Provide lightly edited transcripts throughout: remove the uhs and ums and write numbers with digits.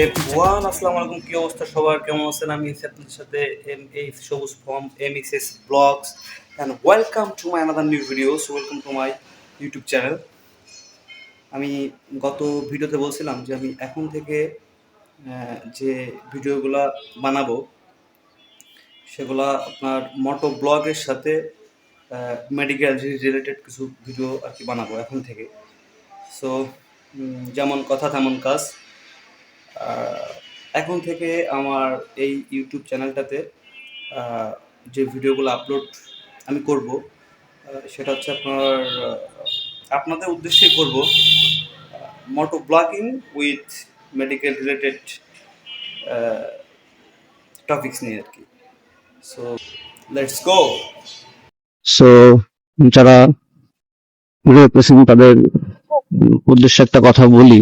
Everyone, আসসালামু আলাইকুম। কি অবস্থা সবার, কেমন আছেন? আমি আপনাদের সাথে এই Sabuj from MXS vlogs and welcome to my another new videos. Welcome to my YouTube channel. আমি গত ভিডিওতে বলছিলাম যে আমি এখন থেকে যে ভিডিওগুলা বানাবো সেগুলা আপনার মোটো ব্লগের সাথে মেডিকেল রিলেটেড কিছু ভিডিও আর কি বানাবো এখন থেকে। সো যেমন কথা তেমন কাজ। এখন থেকে আমার এই ইউটিউব চ্যানেলটাতে যে ভিডিওগুলো আপলোড আমি করব সেটা হচ্ছে আপনাদের উদ্দেশ্যেই করব, মোটো ব্লগিং উইথ মেডিকেল রিলেটেড টপিকস নিয়ে আর কি। So let's go. সো যারা ভিডিও করছেন তাদের উদ্দেশ্যে একটা কথা বলি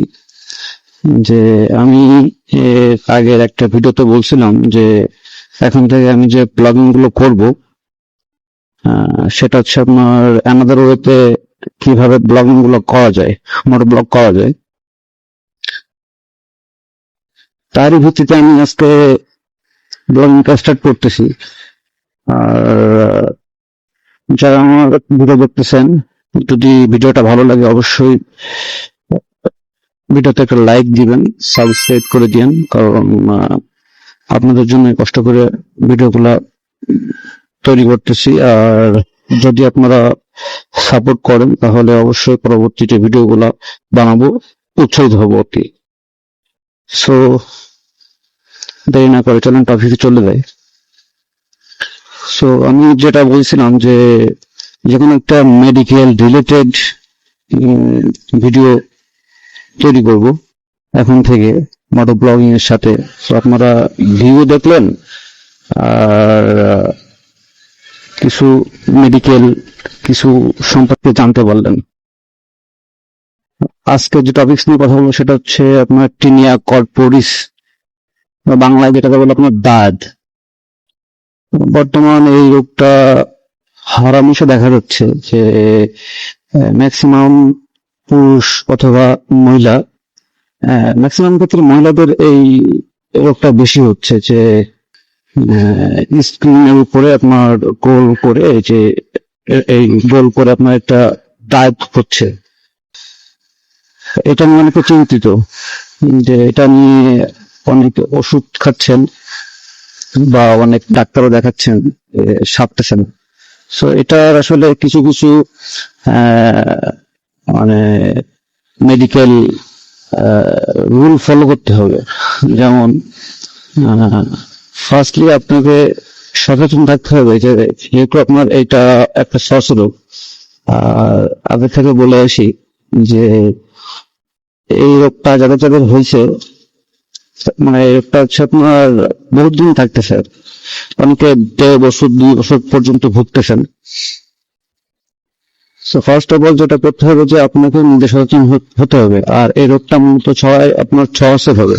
যে আমি আগের একটা ভিডিওতে বলছিলাম যে এখন থেকে আমি যে ব্লগিং গুলো করব সেটা হচ্ছে আপনার অ্যানাদার ওয়েতে কিভাবে ব্লগিং গুলো করা যায়, মোটো ব্লগ করা যায়, তারই ভিত্তিতে আমি আজকে ব্লগিংটা স্টার্ট করতেছি। আর যারা আমার ভিডিও দেখতেছেন, যদি ভিডিওটা ভালো লাগে অবশ্যই ভিডিওতে একটা লাইক দিবেন, সাবস্ক্রাইব করে দিন, কারণ আপনাদের জন্য কষ্ট করে ভিডিওগুলা তৈরি করতেছি। আর যদি আপনারা সাপোর্ট করেন তাহলে অবশ্যই পরবর্তীতে ভিডিওগুলা বানাবো, উৎসাহিত হবো আর কি। সো দেরি না করে চলেন টপিকে চলে যাই। সো আমি যেটা বলছিলাম যে কোনো একটা মেডিকেল রিলেটেড ভিডিও তৈরি করব এখন থেকে মোটো ব্লগিং এর সাথে। তো আপনারা ভিউ দেখলেন আর কিছু মেডিকেল কিছু সম্পর্কে জানতে পারলেন। আজকে যে টপিকস নিয়ে কথা বলবো সেটা হচ্ছে আপনার টিনিয়া কর্পোরিস, বাংলায় যেটাকে বলে আপনার দাঁত। বর্তমান এই রোগটা হরহামেশা দেখা যাচ্ছে যে ম্যাক্সিমাম পুরুষ অথবা মহিলা, ম্যাক্সিমাম ক্ষেত্রে মহিলাদের এই রোগটা বেশি হচ্ছে যে স্ক্রিনের উপরে আপনার গোল করে যে এই গোল করে আপনার একটা দাগ হচ্ছে। এটা নিয়ে অনেকে চিন্তিত যে এটা নিয়ে অনেক ওষুধ খাচ্ছেন বা অনেক ডাক্তারও দেখাচ্ছেন, সারতেছেন। সো এটার আসলে কিছু কিছু মানে মেডিকেল রুল ফলো করতে হবে। যেমন ফার্স্টলি আপনাকে সচেতন থাকতে হবে যে যেহেতু আপনার এটা একটা শ্বাস রোগ। আর আগে থেকে বলে আসি যে এই রোগটা যাদের যাদের হয়েছে, মানে এই রোগটা হচ্ছে আপনার বহুত দিন থাকতেছে, অনেকে 1.5 বছর 2 বছর পর্যন্ত ভুগতেছেন। সো ফার্স্ট অফ অল যেটা করতে হবে যে আপনাকে নিজে সচেতন হতে হবে। আর এই রোগটা মূলত ছড়ায় আপনার শ্বাসে হবে,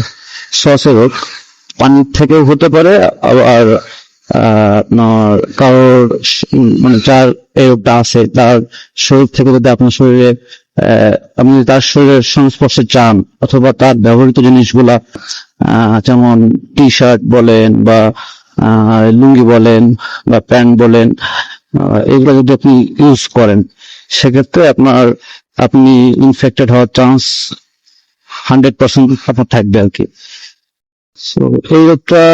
শ্বাসের রোগ। পানির থেকেও হতে পারে, আবার আপনার কারোর মানে যার এই রোগটা আছে তার শরীর থেকে যদি আপনার শরীরে আপনি তার শরীরের সংস্পর্শে যান অথবা তার ব্যবহৃত জিনিসগুলা যেমন টি শার্ট বলেন বা লুঙ্গি বলেন বা প্যান্ট বলেন, এগুলো যদি আপনি ইউজ করেন সেক্ষেত্রে আপনি ইনফেক্টেড হওয়ার চান্স 100% আপনার থাকবে আর কি। সো এই রোগটা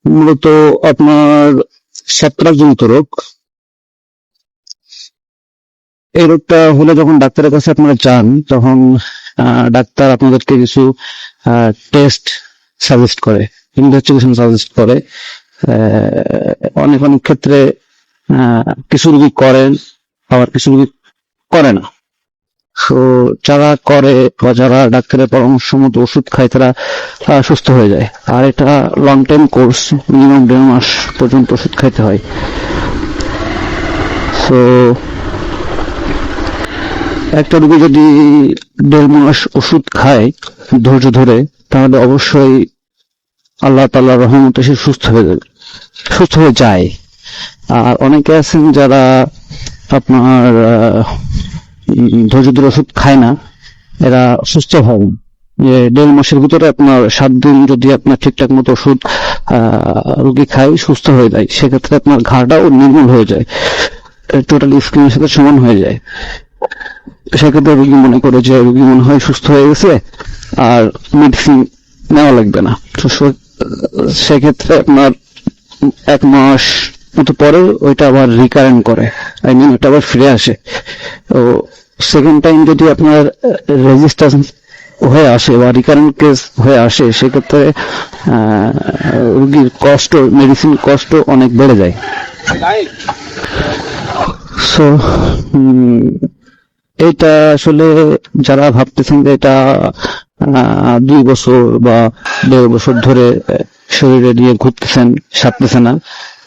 মূলত আপনার ছত্রাকজনিত রোগ। এই রোগটা হলে যখন ডাক্তারের কাছে আপনারা যান তখন ডাক্তার আপনাদেরকে কিছু টেস্ট সাজেস্ট করে, ইনভেস্টিগেশন সাজেস্ট করে। অনেক অনেক ক্ষেত্রে কিছু রোগী করেন, আবার কিছু রোগী করে না। তো যারা করে বা যারা ডাক্তারের পরামর্শ মতো ওষুধ খায় তারা সুস্থ হয়ে যায়। আর এটা লং টাইম কোর্স, মিনিমাম 1.5 মাস পর্যন্ত ওষুধ খাইতে হয়। তো একটা রোগী যদি 1.5 মাস ওষুধ খায় ধৈর্য ধরে, তাহলে অবশ্যই আল্লাহ তাআলার রহমতে সে সুস্থ হয়ে যায়। আর অনেকে আছেন যারা আপনার ধৈর্য ধরে ওষুধ খায় না, এরা সুস্থ হয় না। যে 1.5 মাসের ভিতরে আপনার 7 দিন যদি আপনার ঠিকঠাক মতো ওষুধ রোগী খায়, সুস্থ হয়ে যায়, সেক্ষেত্রে আপনার ঘাড়টাও নির্মূল হয়ে যায়, টোটালি স্কিনের সাথে সমান হয়ে যায়। সেক্ষেত্রে রোগী মনে করে যে রোগী মনে হয় সুস্থ হয়ে গেছে, আর মেডিসিন নেওয়া লাগবে না। তো সেক্ষেত্রে আপনার 1 মাস মতো পরে ওইটা আবার রিকারেন্ট করে, ওইটা আবার ফিরে আসে। তো সেকেন্ড টাইম যদি আপনার রেজিস্ট্যান্স হয়ে আসে বা রিকারেন্ট কেস হয়ে আসে, সেক্ষেত্রে রোগীর কষ্ট, মেডিসিন কষ্ট অনেক বেড়ে যায়। সো এটা আসলে যারা ভাবতেছেন যে এটা 2 বছর বা 1.5 বছর ধরে শরীরে নিয়ে ঘুরতেছেন, সারতেছে না,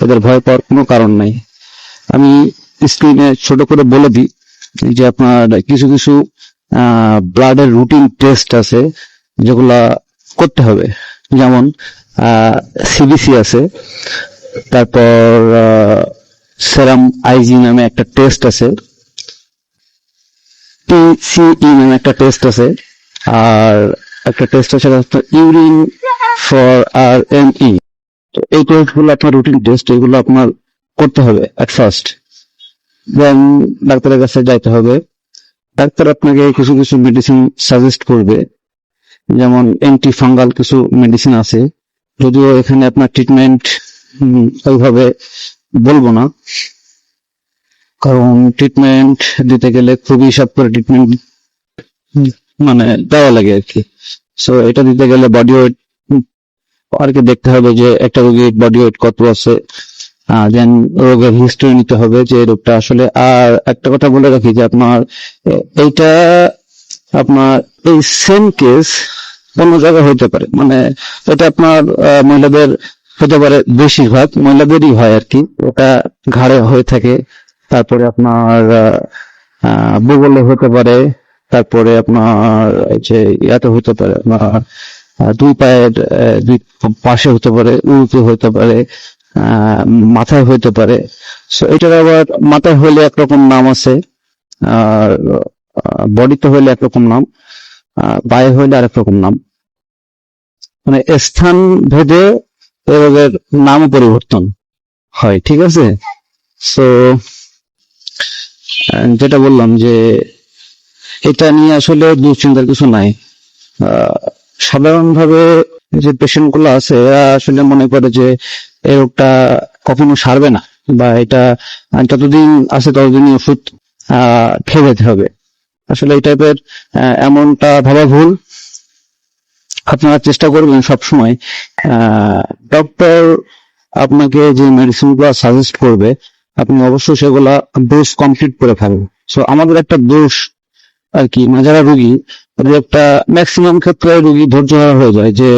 এদের ভয় পাওয়ার কোনো কারণ নাই। আমি স্ক্রিনে ছোট করে বলে দিই যে আপনার কিছু কিছু ব্লাডের রুটিন টেস্ট আছে যেগুলা করতে হবে। যেমন সিবিসি আছে, তারপর সেরাম আইজি নামে একটা টেস্ট আছে, PCE নামে একটা টেস্ট আছে, আর একটা টেস্ট আছে ইউরিন ফর RME। তো এই টেস্ট গুলো আপনার রুটিন টেস্ট, এগুলো আপনার করতে হবে এট ফার্স্ট। দেন ডাক্তারের কাছে যাইতে হবে। ডাক্তার আপনাকে কিছু কিছু মেডিসিন সাজেস্ট করবে, যেমন অ্যান্টি ফাঙ্গাল কিছু মেডিসিন আছে, যদিও এখানে আপনার ট্রিটমেন্ট ওইভাবে বলবো না, কারণ ট্রিটমেন্ট দিতে গেলে খুবই হিসাব করে ট্রিটমেন্ট মানে দেওয়া লাগে আর কি। সো এটা দিতে গেলে বডি ওয়েট আর কি দেখতে হবে যে একটা রোগীর বডি ওয়েট কত আছে, দেন রোগের হিস্ট্রি নিতে হবে যে রোগটা আসলে। আর একটা কথা বলে রাখি যে আপনার এইটা আপনার এই সেম কেস অন্য জায়গায় হতে পারে, মানে এটা আপনার মহিলাদের হতে পারে, বেশিরভাগ মহিলাদেরই হয় আর কি। ওটা ঘাড়ে হয়ে থাকে, তারপরে আপনার বগলে হতে পারে, তারপরে আপনার যে ইয়াতে হতে পারে, আপনার 2 পায়ের 2 পাশে হতে পারে, উরুতে হতে পারে, মাথায় হইতে পারে। সো এটার আবার মাথায় হইলে একরকম নাম আছে, আর বডিতে হইলে একরকম নাম, পায়ে হইলে আরেক রকম নাম, মানে স্থান ভেদে এই রোগের নাম পরিবর্তন হয়, ঠিক আছে। সো যেটা বললাম যে এটা নিয়ে আসলে দুশ্চিন্তার কিছু নাই। সাধারণভাবে যে পেশেন্ট গুলো আছে এরা আসলে মনে করে যে এই রোগটা কখনো সারবে না, বা এটা যতদিন আছে ততদিনই ওষুধ খেয়ে যেতে হবে। আসলে এই টাইপের এমনটা ভাবা ভুল। আপনারা চেষ্টা করবেন সবসময় ডক্টর আপনাকে যে মেডিসিন গুলো সাজেস্ট করবে আপনি অবশ্যই সেগুলা ডোজ কমপ্লিট করে ফেলবেন। সো আমাদের একটা দোষ আর কি, মানে যারা রুগী, একটা ম্যাক্সিমাম ক্ষেত্রে রুগী ধৈর্য হারা হয়ে যায় যে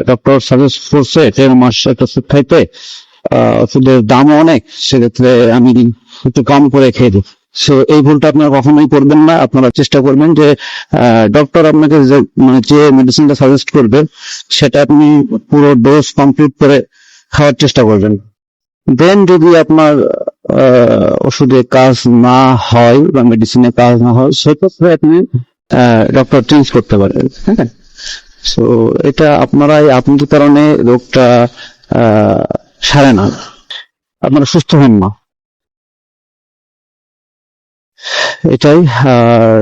ডক্টর সাজেস্ট করছে 10 মাস একটা ওষুধ খাইতে, ওষুধের দামও অনেক, সেক্ষেত্রে আমি একটু কম করে খেয়ে দিই। সো এই ভুলটা আপনারা কখনোই করবেন না। আপনারা চেষ্টা করবেন যে ডক্টর আপনাকে মানে যে মেডিসিনটা সাজেস্ট করবে সেটা আপনি পুরো ডোজ কমপ্লিট করে খাওয়ার চেষ্টা করবেন। দেন যদি আপনার ওষুধে কাজ না হয় বা মেডিসিনে কাজ না হয়, সেক্ষেত্রে আপনি ডক্টর চেঞ্জ করতে পারেন। হ্যাঁ, সো এটা আপনাদের কারণে রোগটা সারে না, আপনারা সুস্থ হন না, এটাই। আর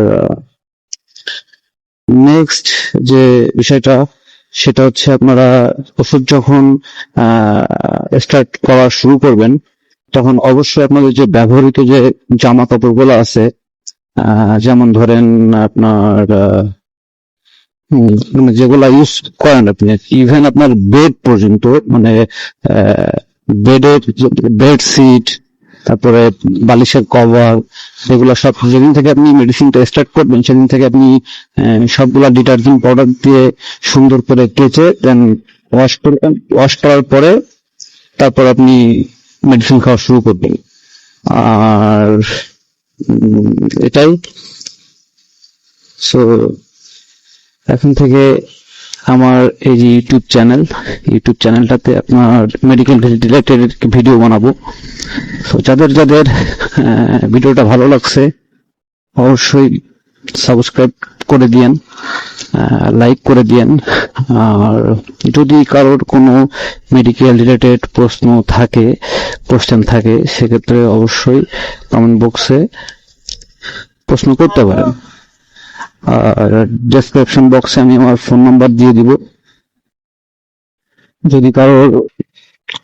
নেক্সট যে বিষয়টা সেটা হচ্ছে আপনারা ওষুধ যখন স্টার্ট করা শুরু করবেন তখন অবশ্যই আপনাদের যে ব্যবহৃত যে জামা কাপড়গুলো আছে, যেমন ধরেন আপনার যেগুলা ইউজ করেন আপনি, ইভেন আপনার বেড পর্যন্ত, মানে বেড সিট, তারপরে বালিশের কভার, এগুলো সব যেদিন থেকে আপনি মেডিসিনটা স্টার্ট করবেন সেদিন থেকে আপনি সবগুলা ডিটারজেন্ট পাউডার দিয়ে সুন্দর করে কেচে দেন ওয়াশ করবেন। ওয়াশ করার পরে তারপর আপনি মেডিসিন খাওয়া শুরু করবেন। আর এটাই। সো এখন থেকে আমার এই যে ইউটিউব চ্যানেলটাতে আপনার মেডিকেল রিলেটেড ভিডিও বানাবো। তো যাদের ভিডিওটা ভালো লাগছে অবশ্যই সাবস্ক্রাইব করে দিয়েন, লাইক করে দিয়েন। আর যদি কারোর কোনো মেডিকেল রিলেটেড কোশ্চেন থাকে সেক্ষেত্রে অবশ্যই কমেন্ট বক্সে প্রশ্ন করতে পারেন। আর ডেসক্রিপশন বক্সে আমি আমার ফোন নাম্বার দিয়ে দিব। যদি কারোর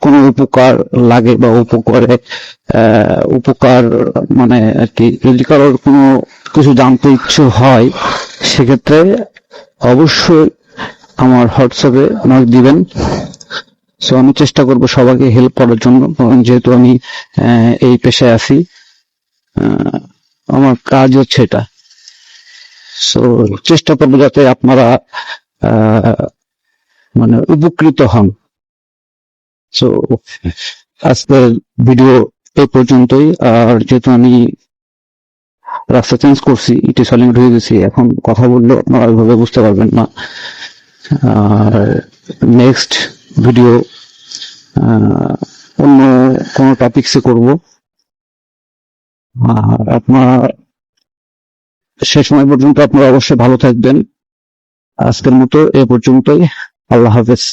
কোনো উপকার লাগে বা উপকার মানে আর কি, যদি কারোর কোনো কিছু জানতে ইচ্ছে হয় সেক্ষেত্রে অবশ্যই আমার হোয়াটসঅ্যাপে নক দিবেন। সো আমি চেষ্টা করব সবাইকে হেল্প করার জন্য, কারণ যেহেতু আমি এই পেশায় আছি, আমার কাজ হচ্ছে এটা। সো চেষ্টা করবো যাতে আপনারা মানে উপকৃত হন। সো আজকের ভিডিও এই পর্যন্তই। আর যেহেতু আমি রাস্তা চেঞ্জ করছি, ইটি সলিড হয়ে গেছি, এখন কথা বললে আপনারা ওইভাবে বুঝতে পারবেন না। আর নেক্সট ভিডিও অন্য কোনো টপিকসে করব। আর আপনারা সে সময় পর্যন্ত আপনারা অবশ্যই ভালো থাকবেন। আজকের মতো এ পর্যন্তই। আল্লাহ হাফেজ।